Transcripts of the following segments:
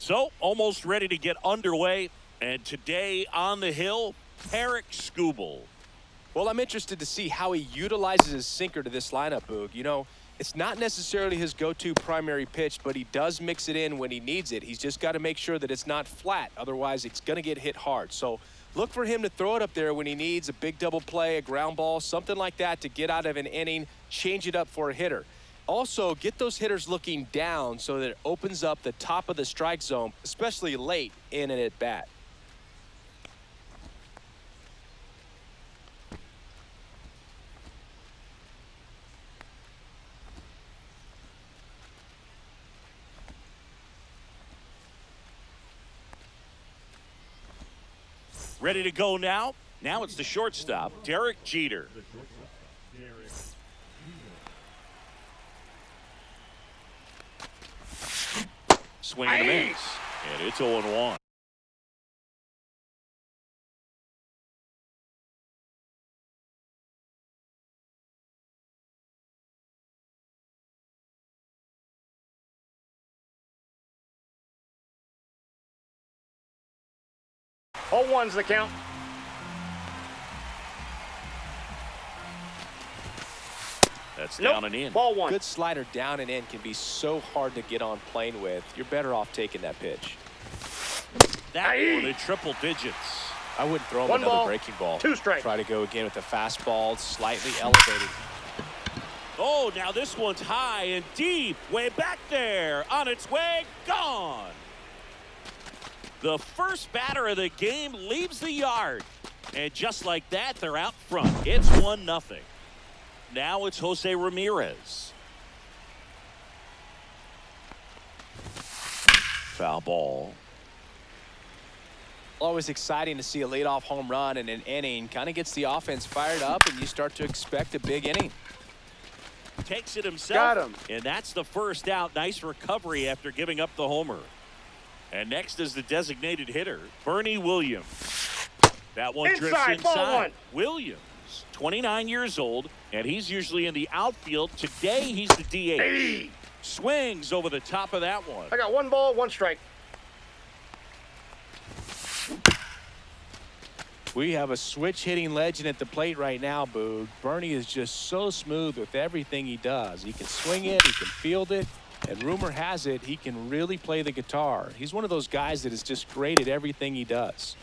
So, almost ready to get underway. And today on the hill, Eric Skubal. Well, I'm interested to see how he utilizes his sinker to this lineup, Boog. You know, it's not necessarily his go-to primary pitch, but he does mix it in when he needs it. He's just got to make sure that it's not flat. Otherwise, it's going to get hit hard. So look for him to throw it up there when he needs a big double play, a ground ball, something like that to get out of an inning, change it up for a hitter. Also, get those hitters looking down so that it opens up the top of the strike zone, especially late in an at-bat. Ready to go now. Now it's the shortstop, Derek Jeter. Swing and a miss. And it's 0-1. Oh, one's the count. That's down and in. Ball one. Good slider down and in can be so hard to get on plane with. You're better off taking that pitch. That one in triple digits. I wouldn't throw him One another ball, breaking ball. 2 strikes. Try to go again with the fastball, slightly elevated. Oh, now this one's high and deep. Way back there. On its way. Gone. The first batter of the game leaves the yard. And just like that, they're out front. It's 1-0. Now it's Jose Ramirez. Foul ball. Always exciting to see a leadoff home run in an inning. Kind of gets the offense fired up, and you start to expect a big inning. Takes it himself. Got him. And that's the first out. Nice recovery after giving up the homer. And next is the designated hitter, Bernie Williams. That one drifts Inside, ball inside. one. Williams, 29 years old, and he's usually in the outfield. Today, he's the DH. Hey. Swings over the top of that one. I got 1 ball, 1 strike. We have a switch-hitting legend at the plate right now, Boog. Bernie is just so smooth with everything he does. He can swing it, he can field it, and rumor has it he can really play the guitar. He's one of those guys that is just great at everything he does.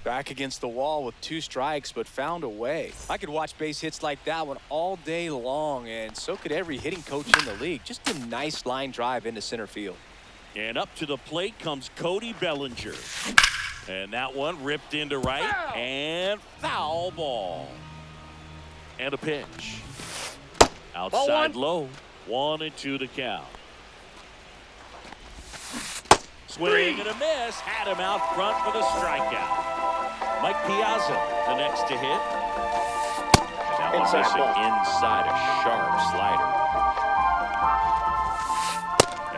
Back against the wall with 2 strikes, but found a way. I could watch base hits like that one all day long, and so could every hitting coach in the league. Just a nice line drive into center field. And up to the plate comes Cody Bellinger. And that one ripped into right. Foul. And foul ball. And a pitch. Ball Outside one. low. 1-2 to count. Swing 3. and a miss. Had him out front for the strikeout. Mike Piazza, the next to hit. And that one Inside missing ball. inside a sharp slider.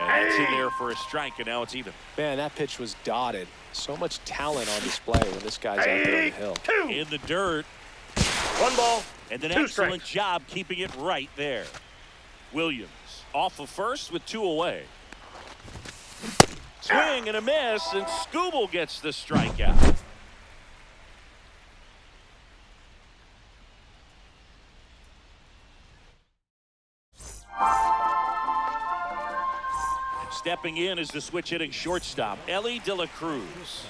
And it's in there for a strike, and now it's even. Man, that pitch was dotted. So much talent on display when this guy's out there on the hill. 2. In the dirt. 1 ball, And an 2 excellent strikes. job keeping it right there. Williams off of first with 2 away. Swing and a miss, and Skubal gets the strikeout. Stepping in is the switch hitting shortstop, Ellie De La Cruz.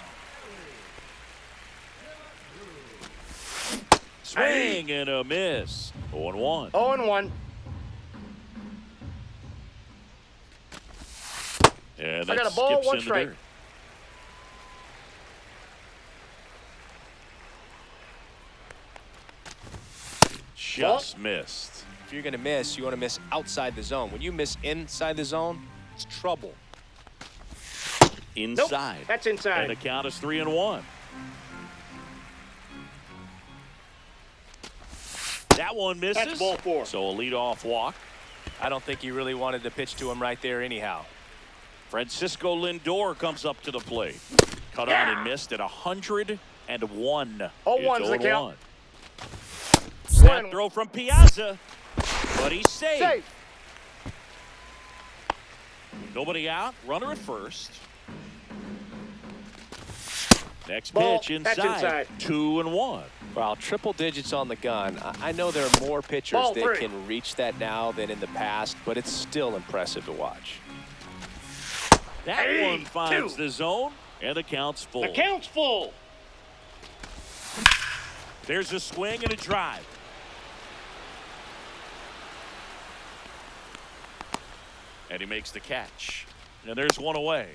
Swing and a miss. 0-1. 0-1. And I that got a ball, skips 1 in the strike. dirt. Just missed. If you're going to miss, you want to miss outside the zone. When you miss inside the zone, it's trouble. Inside. Nope, that's inside. And the count is 3-1. That one misses. That's ball 4. So a leadoff walk. I don't think he really wanted to pitch to him right there anyhow. Francisco Lindor comes up to the plate. Cut on and missed at 101. 0-1's the count. Slap throw from Piazza, but he's safe. Safe. Nobody out. Runner at first. Next Ball. pitch That's inside. 2-1. Well, triple digits on the gun. I know there are more pitchers Ball that three. can reach that now than in the past, but it's still impressive to watch. That Hey, one finds 2. the zone, and the count's full. The count's full. There's a swing and a drive. And he makes the catch. And there's one away.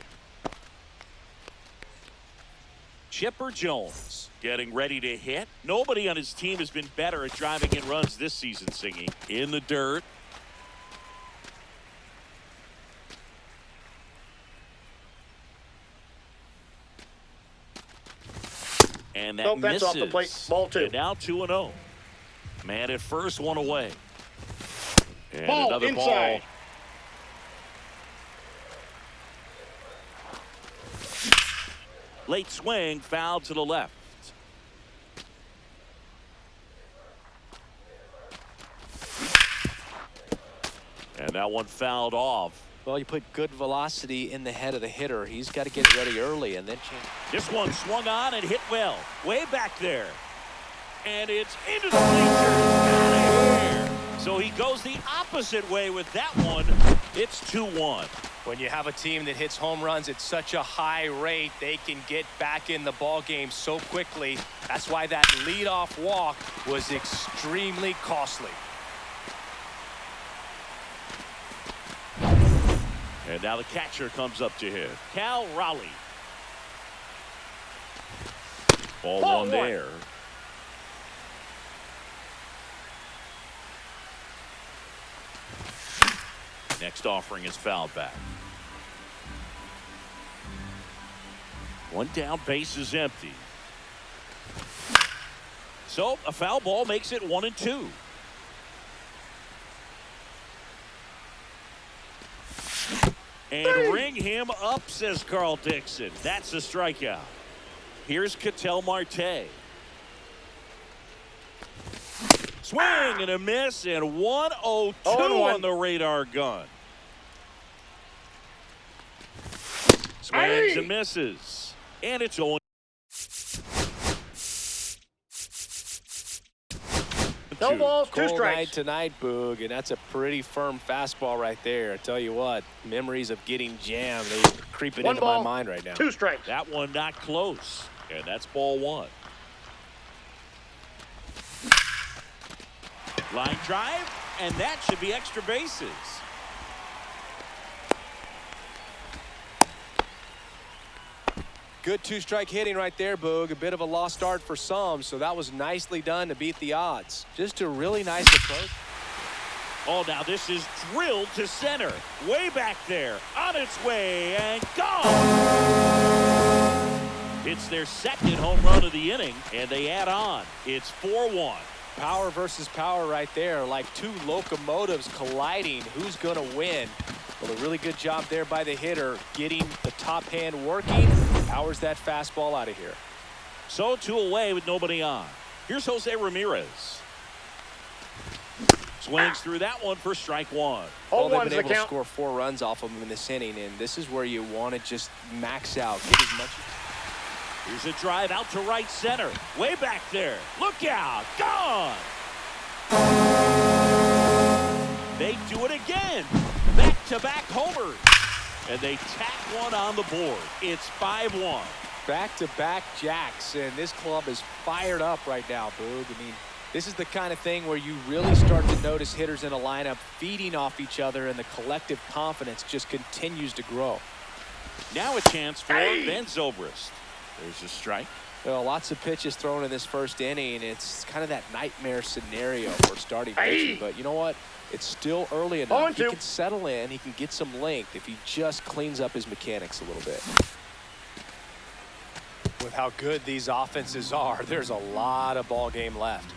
Chipper Jones getting ready to hit. Nobody on his team has been better at driving in runs this season, Singing. In the dirt. And that Nope, that's misses. off the plate. Ball 2. And now 2-0. Man at first, one away. And Ball another inside. ball. Late swing, foul to the left. And that one fouled off. Well, you put good velocity in the head of the hitter. He's got to get it ready early and then change. This one swung on and hit well. Way back there. And it's into the bleachers. Out of here. So he goes the opposite way with that one. It's 2-1. When you have a team that hits home runs at such a high rate, they can get back in the ball game so quickly. That's why that leadoff walk was extremely costly. And now the catcher comes up to hit. Cal Raleigh. Ball Ball one one. there. Next offering is fouled back. One down, base is empty. So a foul ball makes it 1-2. And ring him up, says Carl Dixon. That's a strikeout. Here's Ketel Marte. Swing and a miss, and 1-0-2 on the radar gun. Swings and misses. And it's 0-2. No balls, 2 Cold night strikes. tonight, Boog, and that's a pretty firm fastball right there. I tell you what, memories of getting jammed, they creeping 1 into ball, my mind right now. 2 strikes. That one not close. And that's ball 1. Line drive, and that should be extra bases. Good 2-strike hitting right there, Boog. A bit of a lost start for some, so that was nicely done to beat the odds. Just a really nice approach. Oh, now this is drilled to center. Way back there. On its way and gone. It's their second home run of the inning, and they add on. It's 4-1. Power versus power right there, like two locomotives colliding. Who's going to win? Well, a really good job there by the hitter, getting the top hand working. Powers that fastball out of here. So 2 away with nobody on. Here's Jose Ramirez. Swings through that one for strike 1. Well, they've 0-1's been the able to count. score 4 runs off of him in this inning, and this is where you want to just max out, get as much. Here's a drive out to right center. Way back there. Look out. Gone. They do it again. Back-to-back homers. And they tack one on the board. It's 5-1. Back-to-back jacks, and this club is fired up right now, Boog. I mean, this is the kind of thing where you really start to notice hitters in a lineup feeding off each other, and the collective confidence just continues to grow. Now a chance for Ben Zobrist. There's a strike. Well, lots of pitches thrown in this first inning. It's kind of that nightmare scenario for starting pitching. But you know what? It's still early enough. He can settle in. He can get some length if he just cleans up his mechanics a little bit. With how good these offenses are, there's a lot of ball game left.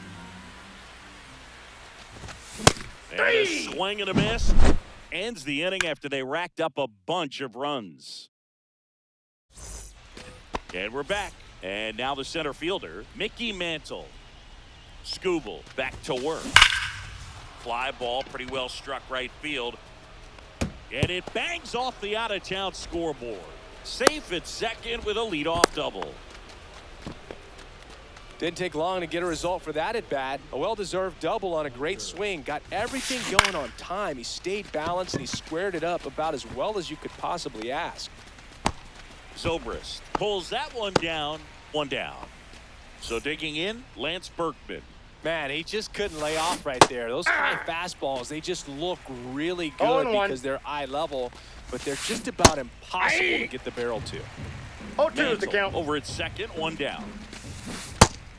And a swing and a miss. Ends the inning after they racked up a bunch of runs. And we're back. And now the center fielder, Mickey Mantle. Skubal back to work. Fly ball pretty well struck right field. And it bangs off the out-of-town scoreboard. Safe at second with a leadoff double. Didn't take long to get a result for that at bat. A well-deserved double on a great swing. Got everything going on time. He stayed balanced and he squared it up about as well as you could possibly ask. Zobrist pulls that one down. One down. So digging in, Lance Berkman. Man, he just couldn't lay off right there. Those high fastballs, they just look really good because they're eye level, but they're just about impossible to get the barrel to. 0-2 is the count. Over at second, one down.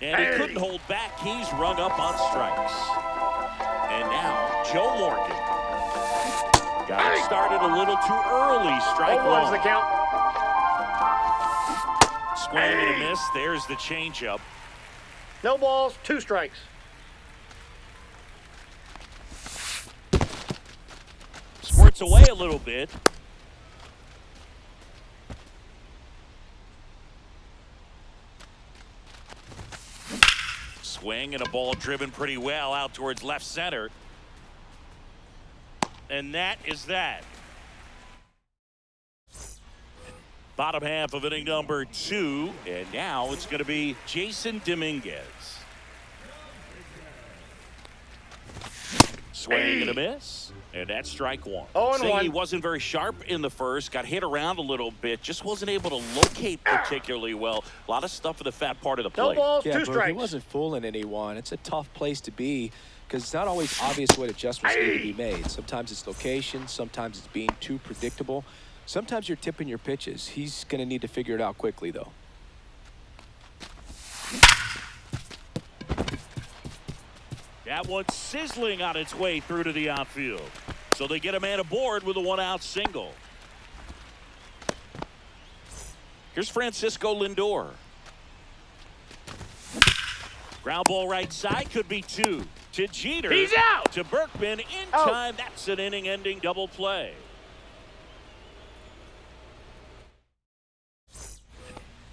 And he couldn't hold back. He's rung up on strikes. And now, Joe Morgan. Got it started a little too early. Strike 0-1 is one. the count. Swing and a miss. There's the changeup. No balls, 2 strikes. Squirts away a little bit. Swing and a ball driven pretty well out towards left center. And that is that. Bottom half of inning number 2. And now it's going to be Jason Dominguez. Swing and a miss. And that's strike one. 0-1. He wasn't very sharp in the first. Got hit around a little bit. Just wasn't able to locate particularly well. A lot of stuff for the fat part of the No plate. balls, Yeah, 2 but strikes. he wasn't fooling anyone. It's a tough place to be because it's not always obvious what adjustments need to be made. Sometimes it's location. Sometimes it's being too predictable. Sometimes you're tipping your pitches. He's going to need to figure it out quickly, though. That one's sizzling on its way through to the outfield. So they get a man aboard with a 1-out single. Here's Francisco Lindor. Ground ball right side, could be 2. To Jeter. He's out. To Berkman in Out. time. That's an inning-ending double play.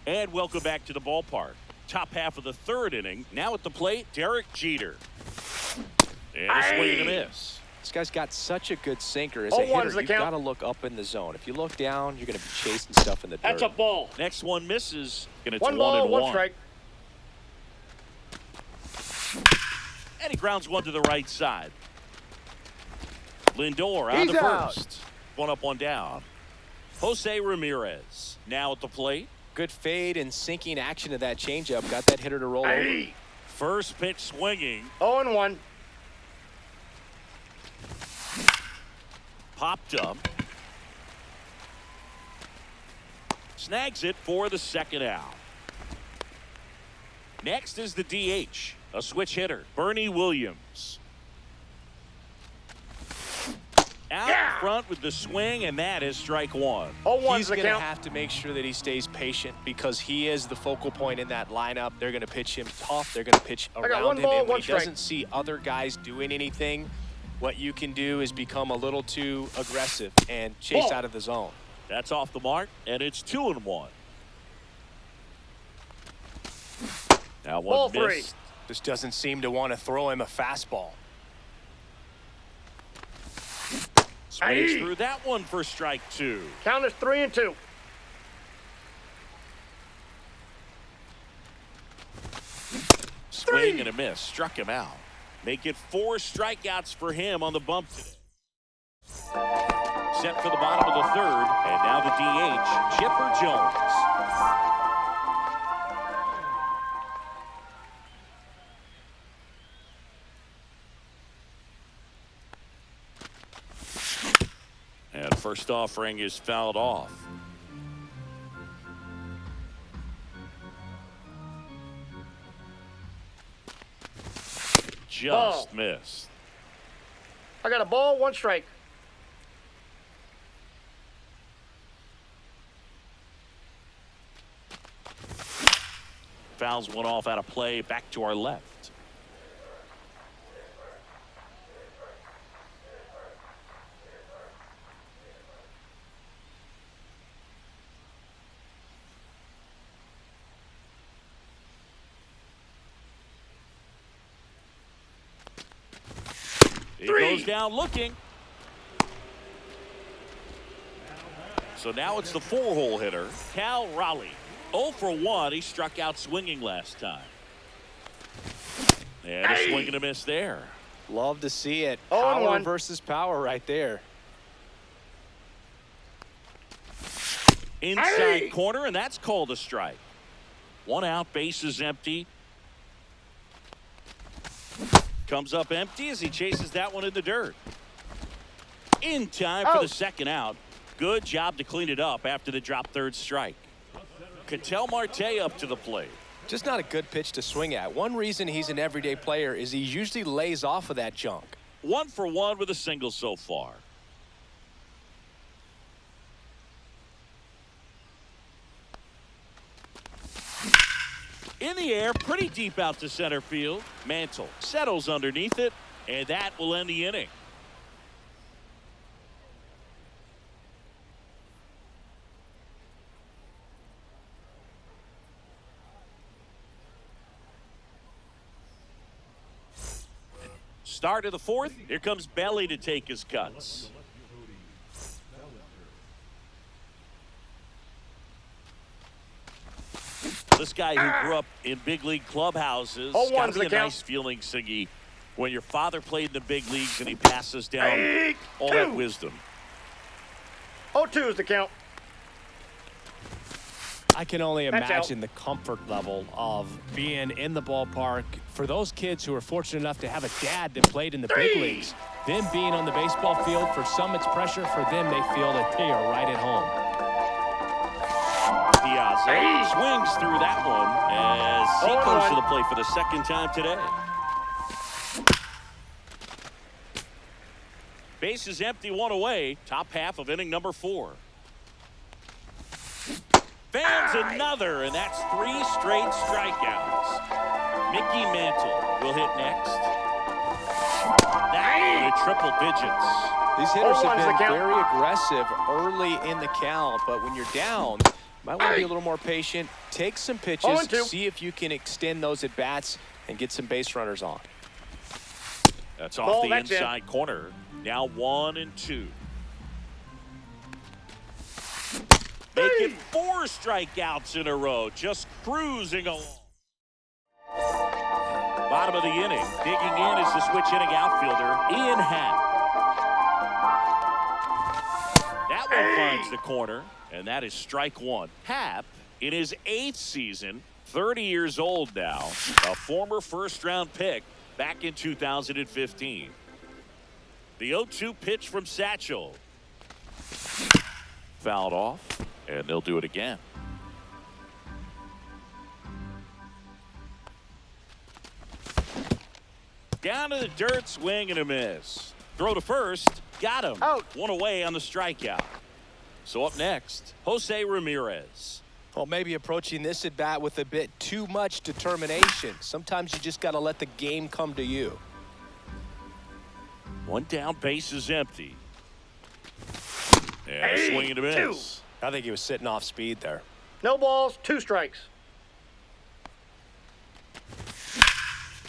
And welcome back to the ballpark. Top half of the 3rd inning. Now at the plate, Derek Jeter. And a swing and a miss. This guy's got such a good sinker. As a 0-1's hitter, the you've count. got to look up in the zone. If you look down, you're going to be chasing stuff in the dirt. That's a ball. Next one misses. And it's 1 1 ball, and 1 1. strike. And he grounds one to the right side. Lindor on He's the out. first. 1 up, 1 down. Jose Ramirez now at the plate. Good fade and sinking action of that changeup. Got that hitter to roll over. First pitch swinging. 0-1. Popped up. Snags it for the 2nd out. Next is the DH. A switch hitter, Bernie Williams. Out front with the swing, and that is strike 1. 0-1's He's the going to count. have to make sure that he stays patient because he is the focal point in that lineup. They're going to pitch him tough. They're going to pitch got around 1 him. ball, And when 1 he strike. doesn't see other guys doing anything, what you can do is become a little too aggressive and chase Ball. out of the zone. That's off the mark, and it's 2-1. Now Ball one 3. missed. Just doesn't seem to want to throw him a fastball. Swings through that one for strike 2. Count is 3-2. Swing and a miss. Struck him out. Make it 4 strikeouts for him on the bump today. Set for the bottom of the 3rd. And now the DH, Chipper Jones. And first offering is fouled off. Just missed. I got a ball, 1 strike. Fouls one off out of play, back to our left. He goes down looking. So now it's the 4-hole hitter, Cal Raleigh. 0 for 1. He struck out swinging last time. And a swing and a miss there. Love to see it. 0-1. Power versus power right there. Inside corner, and that's called a strike. 1 out, base is empty. Comes up empty as he chases that one in the dirt. In time for the second out. Good job to clean it up after the drop third strike. Ketel Marte up to the plate. Just not a good pitch to swing at. One reason he's an everyday player is he usually lays off of that junk. 1 for 1 with a single so far. In the air, pretty deep out to center field. Mantle settles underneath it, and that will end the inning. Start of the 4th. Here comes Belly to take his cuts. This guy who grew up in big league clubhouses, gotta be a nice feeling, Siggy, when your father played in the big leagues and he passes down all that wisdom. 0-2 is the count. I can only imagine the comfort level of being in the ballpark for those kids who are fortunate enough to have a dad that played in the big leagues. Them being on the baseball field, for some it's pressure, for them they feel that they are right at home. Piazza swings through that one as he goes to the plate for the second time today. Base is empty, 1 away. Top half of inning number 4. Fans another, and that's 3 straight strikeouts. Mickey Mantle will hit next. That in triple digits. These hitters have been very aggressive early in the count, but when you're down, you might want to be a little more patient. Take some pitches, see if you can extend those at bats and get some base runners on. That's off the inside corner. Now 1-2. Making 4 strikeouts in a row, just cruising along. Bottom of the inning, digging in is the switch hitting outfielder, Ian Happ. That one finds the corner, and that is strike 1. Happ, in his 8th season, 30 years old now, a former first-round pick back in 2015. The 0-2 pitch from Satchel. Fouled off, and they'll do it again. Down to the dirt, swing and a miss. Throw to first, got him. Out. 1 away on the strikeout. So up next, Jose Ramirez. Well, maybe approaching this at bat with a bit too much determination. Sometimes you just got to let the game come to you. 1 down, base is empty. And a swing and a miss. I think he was sitting off speed there. No balls, 2 strikes.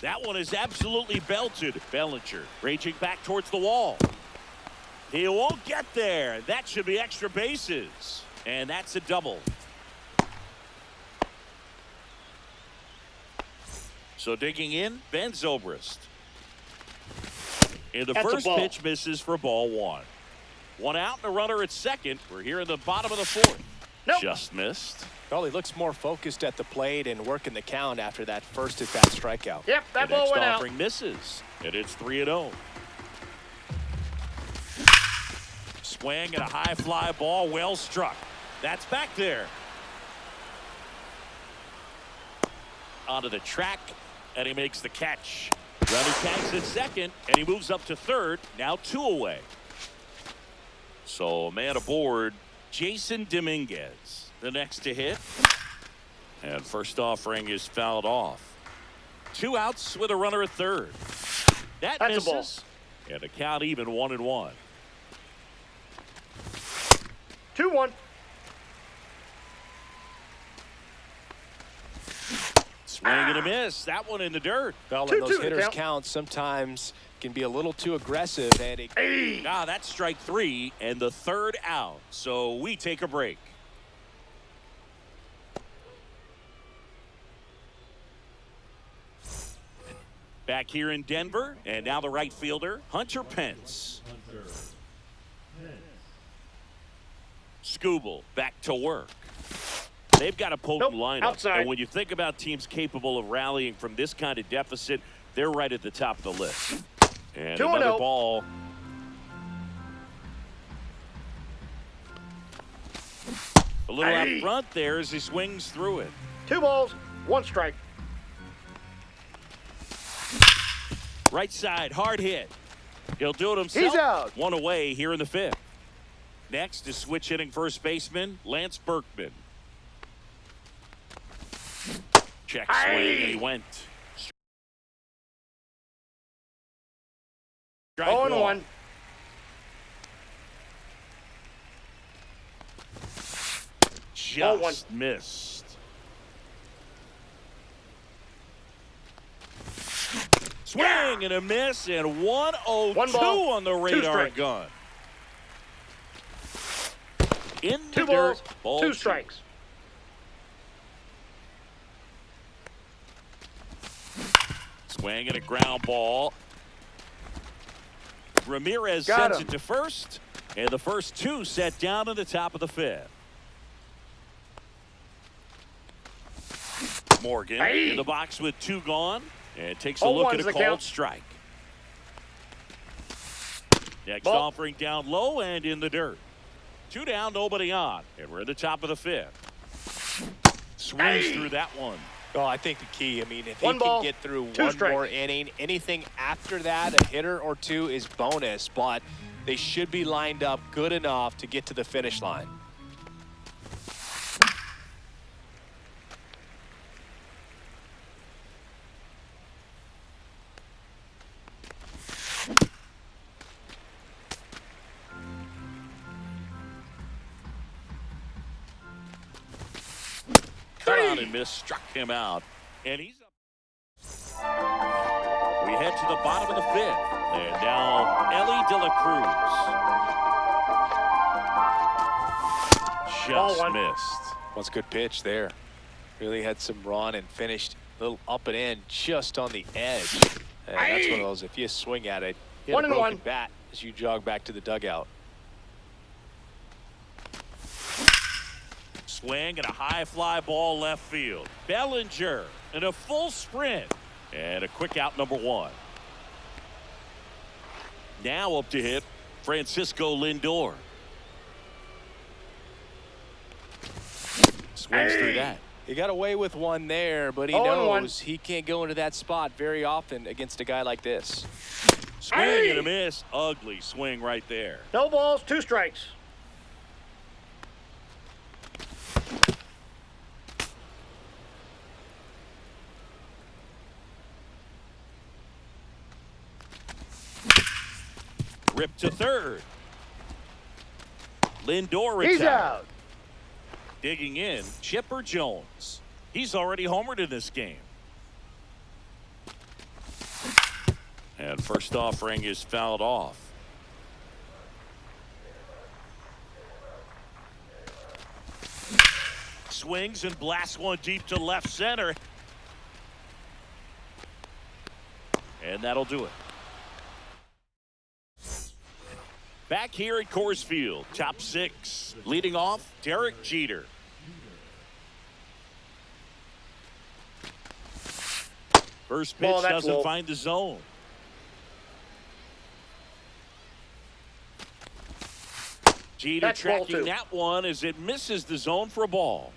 That one is absolutely belted. Bellinger raging back towards the wall. He won't get there. That should be extra bases. And that's a double. So digging in, Ben Zobrist. And the first pitch misses for ball 1. 1 out and a runner at second. We're here in the bottom of the 4th. Nope. Just missed. Well, he looks more focused at the plate and working the count after that first at-bat strikeout. Yep, that The ball next went out. offering misses, and it's 3-0. Swing and a high fly ball, well struck. That's back there. Onto the track, and he makes the catch. Runner tags at second, and he moves up to third. Now 2 away. So man aboard, Jason Dominguez. The next to hit. And first offering is fouled off. 2 outs with a runner at third. That That's misses. And the count even 1-1. 2-1. Swing and a miss. That one in the dirt. Well, when those 2-2 hitters count. count, sometimes can be a little too aggressive, and it... That's strike 3 and the third out. So we take a break. Back here in Denver, and now the right fielder, Hunter Pence. Skubal back to work. They've got a potent lineup. Outside. And when you think about teams capable of rallying from this kind of deficit, they're right at the top of the list. And 2-0. another ball. A little out front there as he swings through it. 2 balls, 1 strike. Right side, hard hit. He'll do it himself. He's out. 1 away here in the 5th. Next is switch hitting first baseman Lance Berkman. Check swing, and he went. Strike 0-1. Just missed. Swing and a miss, and 1-0-2 1 ball, on the 2 radar strikes. gun. In the 2 dirt, balls, ball 2 strikes. Swing and a ground ball. Ramirez Got sends him. it to first, and the first 2 set down in the top of the 5th. Morgan in the box with 2 gone, and takes a look at a the called count. strike. Next Ball. offering down low and in the dirt. 2 down, nobody on, and we're at the top of the 5th. Swings through that one. Well, I think the key, I mean, if he 1 ball, can get through 2 one strikes. more inning, anything after that, a hitter or 2 is bonus, but they should be lined up good enough to get to the finish line. Cut on and miss, struck him out. And he's up. We head to the bottom of the 5th. And now Ellie De La Cruz. Ball Just 1. missed. That's a good pitch there. Really had some run and finished a little up and in just on the edge. And that's one of those, if you swing at it, hit a 1-1. broken bat as you jog back to the dugout. Swing and a high fly ball left field. Bellinger in a full sprint. And a quick out, number 1. Now up to hit Francisco Lindor. Swings through that. He got away with one there, but he 0-1. knows he can't go into that spot very often against a guy like this. Swing and a miss. Ugly swing right there. No balls, 2 strikes. Ripped to third. Lindor He's retired. out. Digging in, Chipper Jones. He's already homered in this game. And first offering is fouled off. Swings and blasts one deep to left center. And that'll do it. Back here at Coors Field, top 6. Leading off, Derek Jeter. First pitch Ball, that's doesn't low. find the zone. Jeter That's ball tracking 2. that one as it misses the zone for a ball.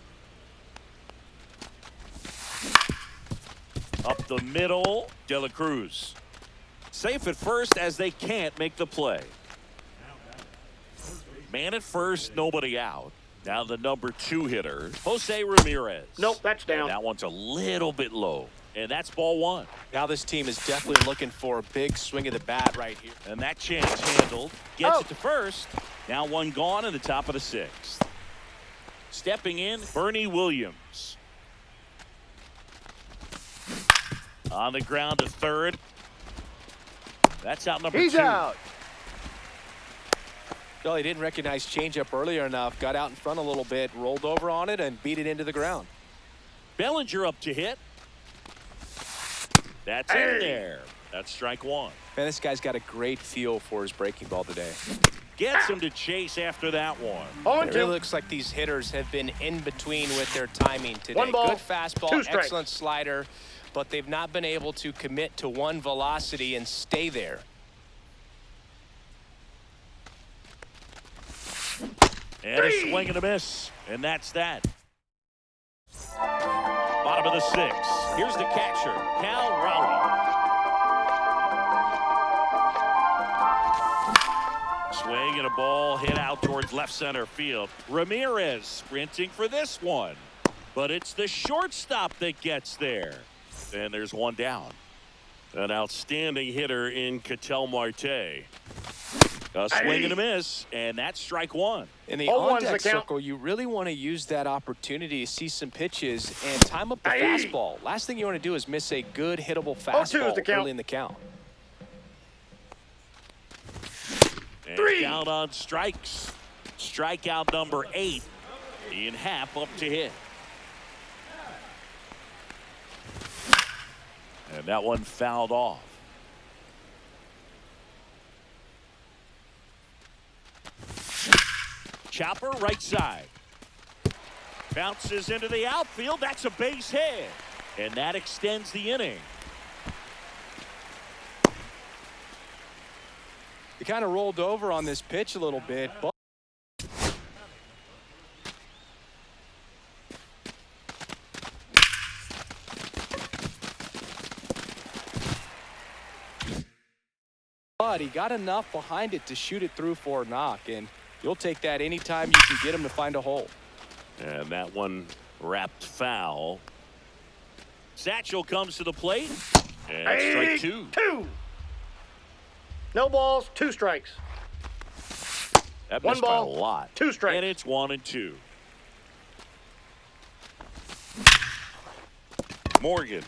Up the middle, De La Cruz. Safe at first as they can't make the play. Man at first, nobody out. Now the number 2 hitter, Jose Ramirez. Nope, that's down. And that one's a little bit low. And that's ball 1. Now this team is definitely looking for a big swing of the bat right here. And that chance handled. Gets Oh. it to first. Now 1 gone in the top of the 6th. Stepping in, Bernie Williams. On the ground to third. That's out number He's 2. out. Well, he didn't recognize changeup earlier enough. Got out in front a little bit, rolled over on it, and beat it into the ground. Bellinger up to hit. That's in there. That's strike 1. Man, this guy's got a great feel for his breaking ball today. Gets him to chase after that one. It really looks like these hitters have been in between with their timing today. 1 ball, good fastball, 2 strikes. excellent slider, but they've not been able to commit to one velocity and stay there. And a swing and a miss. And that's that. Bottom of the 6th. Here's the catcher, Cal Raleigh. Swing and a ball hit out towards left center field. Ramirez sprinting for this one. But it's the shortstop that gets there. And there's one down. An outstanding hitter in Ketel Marte. A swing and a miss, and that's strike 1. In the 0-1's on-deck the count. circle, you really want to use that opportunity to see some pitches and time up the fastball. Last thing you want to do is miss a good hittable 0-2 is the fastball count. early in the count. And 3. down on strikes. Strikeout number 8. Ian Happ up to hit. And that one fouled off. Chopper right side. Bounces into the outfield. That's a base hit. And that extends the inning. He kind of rolled over on this pitch a little bit, but he got enough behind it to shoot it through for a knock, and you'll take that anytime you can get him to find a hole. And that one wrapped foul. Satchel comes to the plate. And strike 2. 2. No balls, 2 strikes. That 1 missed by ball, a lot. 2 strikes. And it's 1-2. Morgan.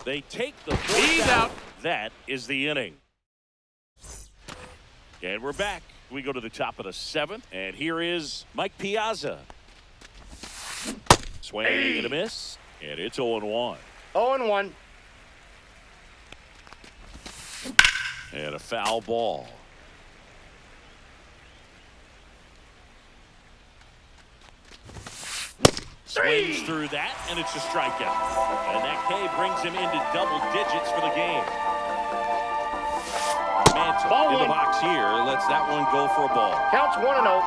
They take the fourth out. That is the inning. And we're back. We go to the top of the 7th. And here is Mike Piazza. Swing and a miss. And it's 0-1. 0-1. And a foul ball. Swings through that, and it's a strikeout. And that K brings him into double digits for the game. Mantle Ball in the one. box here. Lets that one go for a ball. Counts 1-0.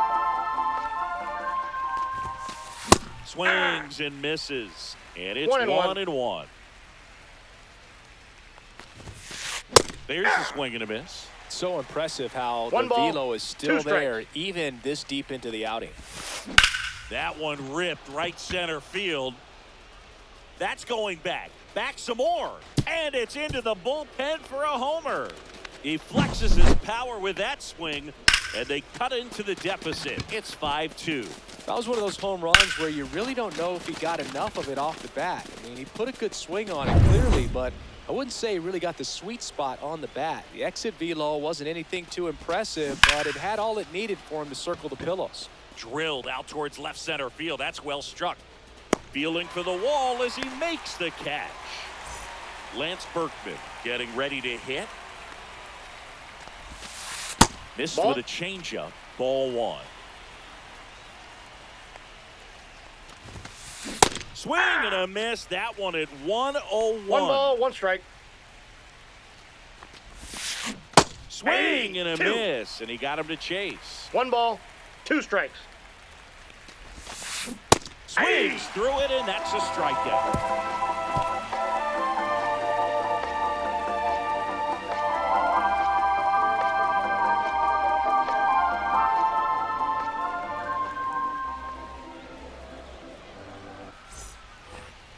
Swings and misses. And it's 1-1. 1-1. There's a swing and a miss. So impressive how 1 the ball, velo is 2 still strikes. there, even this deep into the outing. That one ripped right center field. That's going back. Back some more. And it's into the bullpen for a homer. He flexes his power with that swing, and they cut into the deficit. It's 5-2. That was one of those home runs where you really don't know if he got enough of it off the bat. I mean, he put a good swing on it clearly, but I wouldn't say he really got the sweet spot on the bat. The exit velo wasn't anything too impressive, but it had all it needed for him to circle the pillows. Drilled out towards left center field. That's well struck. Feeling for the wall as he makes the catch. Lance Berkman getting ready to hit. Missed Ball. with a changeup. Ball 1. Swing and a miss. That one at 1-0-1. 1 ball, 1 strike. Swing and a 2. miss, and he got him to chase. 1 ball, 2 strikes. Swings through it, and that's a strikeout.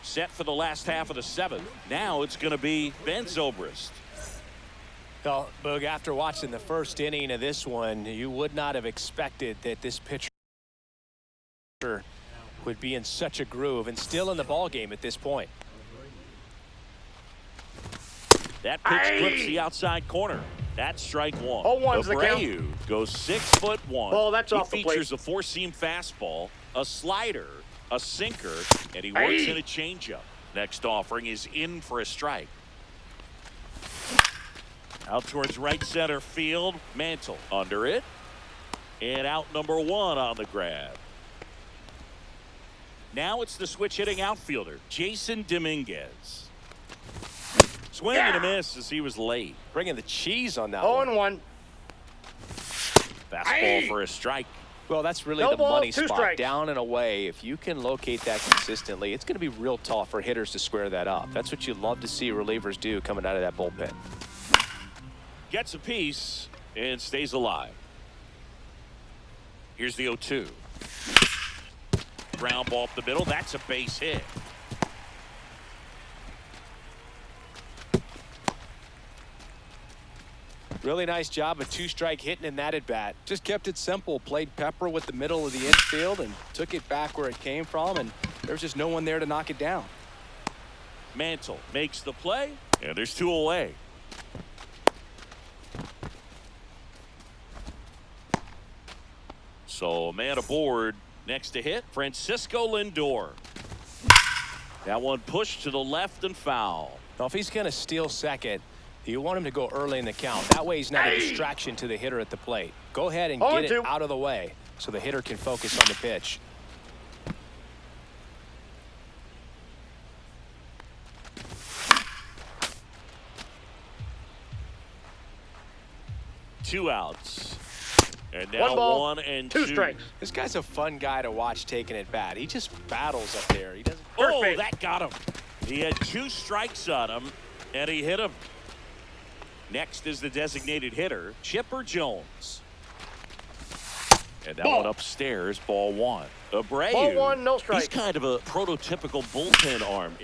Set for the last half of the 7th. Now it's going to be Ben Zobrist. Well, Boog, after watching the first inning of this one, you would not have expected that this pitcher would be in such a groove and still in the ball game at this point. That pitch clips the outside corner. That's strike one. 0-1's the count. Abreu goes 6'1". Ball, that's off the plate. He features a four-seam fastball, a slider, a sinker, and he works in a changeup. Next offering is in for a strike. Out towards right center field. Mantle under it. And out number one on the grab. Now it's the switch hitting outfielder, Jason Dominguez. Swing and a miss as he was late. Bringing the cheese on that 0-1. Fastball for a strike. Well, that's really No the ball, money 2 spot. strikes. Down and away. If you can locate that consistently, it's going to be real tough for hitters to square that up. That's what you love to see relievers do coming out of that bullpen. Gets a piece and stays alive. Here's the 0-2. Ground ball up the middle. That's a base hit. Really nice job of 2-strike hitting in that at bat. Just kept it simple. Played pepper with the middle of the infield and took it back where it came from, and there's just no one there to knock it down. Mantle makes the play, and there's 2 away. So man aboard. Next to hit, Francisco Lindor. That one pushed to the left and foul. Now, if he's going to steal second, you want him to go early in the count. That way he's not a distraction to the hitter at the plate. Go ahead and get it out of the way so the hitter can focus on the pitch. Two outs. And now 1 ball, 1 and 2 2. strikes. This guy's a fun guy to watch taking at bat. He just battles up there. He doesn't. Oh, base. that got him. He had 2 strikes on him, and he hit him. Next is the designated hitter, Chipper Jones. And that one upstairs, ball 1. Abreu. Ball 1, no strike. He's kind of a prototypical bullpen arm.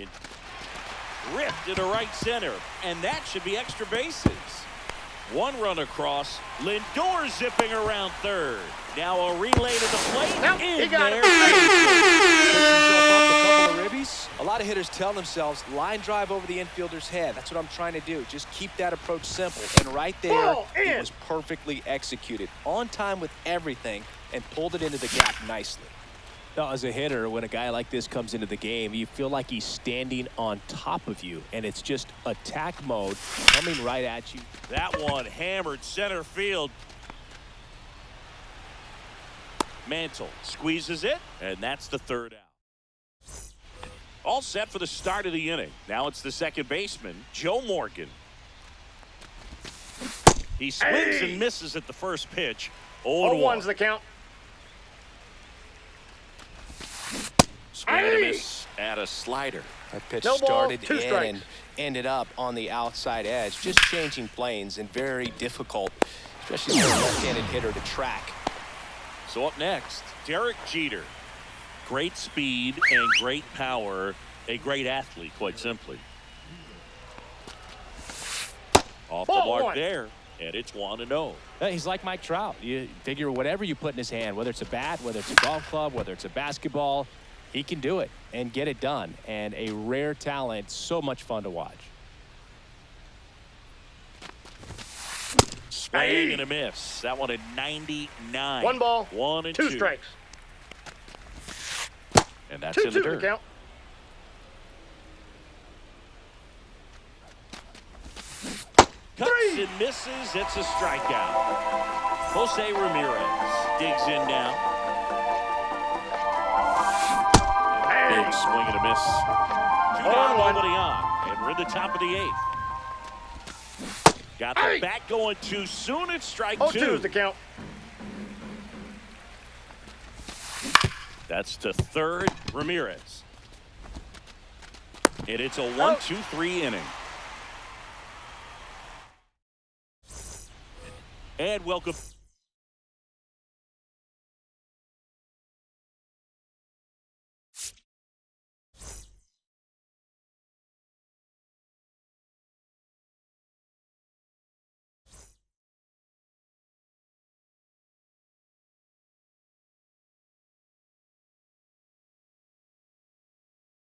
Ripped into right center, and that should be extra bases. 1 run across. Lindor zipping around third. Now a relay to the plate. Nope, in he got there. A lot of hitters tell themselves line drive over the infielder's head. That's what I'm trying to do. Just keep that approach simple. And right there, it was perfectly executed. On time with everything and pulled it into the gap nicely. Now, as a hitter, when a guy like this comes into the game, you feel like he's standing on top of you, and it's just attack mode coming right at you. That one hammered center field. Mantle squeezes it, and that's the 3rd out. All set for the start of the inning. Now it's the second baseman, Joe Morgan. He swings and misses at the first pitch. 0-1's the count. Swing and a miss at a slider. That pitch No ball, started 2 in strikes. and ended up on the outside edge. Just changing planes and very difficult, especially for a left-handed hitter to track. So up next, Derek Jeter. Great speed and great power. A great athlete, quite simply. Off the Ball mark 1. there, and it's 1-0. He's like Mike Trout. You figure whatever you put in his hand, whether it's a bat, whether it's a golf club, whether it's a basketball, he can do it and get it done. And a rare talent, so much fun to watch. Swing and a miss. That one at 99. 1 ball, 1 and 2 2 strikes. And that's 2-2 in the the dirt. count. Cuts and misses. It's a strikeout. Jose Ramirez digs in now. Big swing and a miss. 2 down, 0-1. nobody on. And we're at the top of the 8th. Got the bat going too soon. It's strike 2. 0-2's the count. That's to third, Ramirez. And it's a 1-2-3 inning. And welcome.